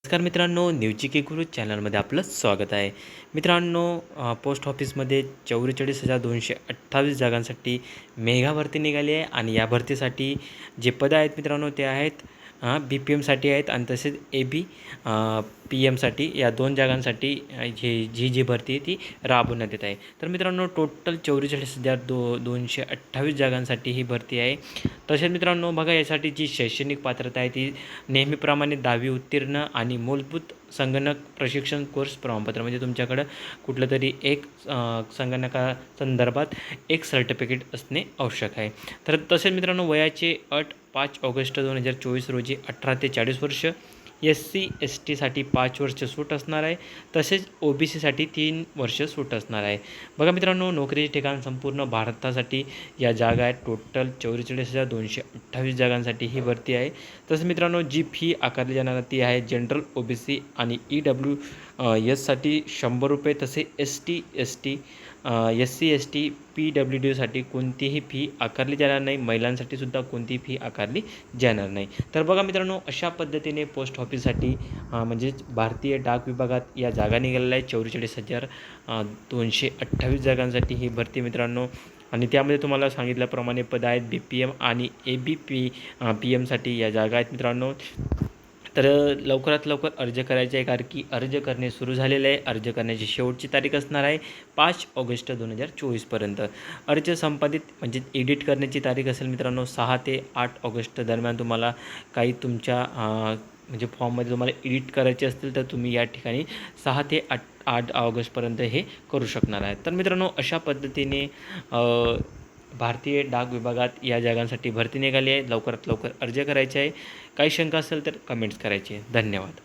नमस्कार मित्रांनो, न्यूजिके गुरु चॅनलमध्ये आपलं स्वागत आहे. मित्रांनो, पोस्ट ऑफिसमध्ये 44,228 जागांसाठी मेगा भरती निघाली आहे आणि या भरतीसाठी जे पदं आहेत मित्रांनो ते आहेत BPMसाठी आहेत आणि तसेच AB PM साठी या 2 जागांसाठी जी भरती आहे ती राबवण्यात येत आहे. तर मित्रांनो, टोटल 44,228 जागांसाठी ही भरती आहे. तसेच मित्रांनो बघा, यासाठी जी शैक्षणिक पात्रता आहे ती नेहमीप्रमाणे 10वी उत्तीर्ण आणि मूलभूत संगणक प्रशिक्षण कोर्स प्रमाणपत्र, म्हणजे तुमच्याकडं कुठलं तरी एक संदर्भात एक सर्टिफिकेट असणे आवश्यक आहे. तर तसेच मित्रांनो, वयाची अट 5 ऑगस्ट 2024 रोजी 18 ते 40 वर्ष, SC/STसाठी 5 वर्ष सूट असणार आहे. तसेच OBCसाठी 3 वर्ष सूट असणार आहे. बघा मित्रांनो, नोकरीचे ठिकाण संपूर्ण भारतासाठी या जागा आहेत. टोटल 44,228 जागांसाठी ही भरती आहे. तसं मित्रांनो, जी फी आकारली जाणार ती आहे जनरल OBC आणि EWS साठी ₹100. तसे ST/ST SC/ST PWDसाठी कोणतीही फी आकारली जाणार नाही. महिलांसाठी सुद्धा कोणतीही फी आकारली जाणार नाही. तर बघा मित्रांनो, अशा पद्धतीने पोस्ट ऑफिससाठी म्हणजेच भारतीय डाक विभागात या जागा निघालेल्या आहेत. 44,228 जागांसाठी ही भरती मित्रांनो. आणि त्यामध्ये तुम्हाला सांगितल्याप्रमाणे पदं आहेत BPM आणि AB PM साठी या जागा आहेत मित्रांनो. तर लवकरात लवकर अर्ज करायचे आहे, कारण की अर्ज करणे सुरू झालेले आहे. अर्ज करण्याची शेवटची तारीख असणार आहे 5 ऑगस्ट 2024पर्यंत. अर्ज संपादित म्हणजे एडिट करण्याची तारीख असेल मित्रांनो 6 ते 8 ऑगस्ट दरम्यान. तुम्हाला काही तुमच्या म्हणजे फॉर्ममध्ये तुम्हाला एडिट करायचे असतील तर तुम्ही या ठिकाणी 6 ते 8 ऑगस्टपर्यंत हे करू शकणार आहे. तर मित्रांनो, अशा पद्धतीने भारतीय डाक विभागात या जागांसाठी भरती निघाली आहे. लवकरात लवकर अर्ज करायचे आहे. काही शंका असेल तर कमेंट्स करायचे. धन्यवाद.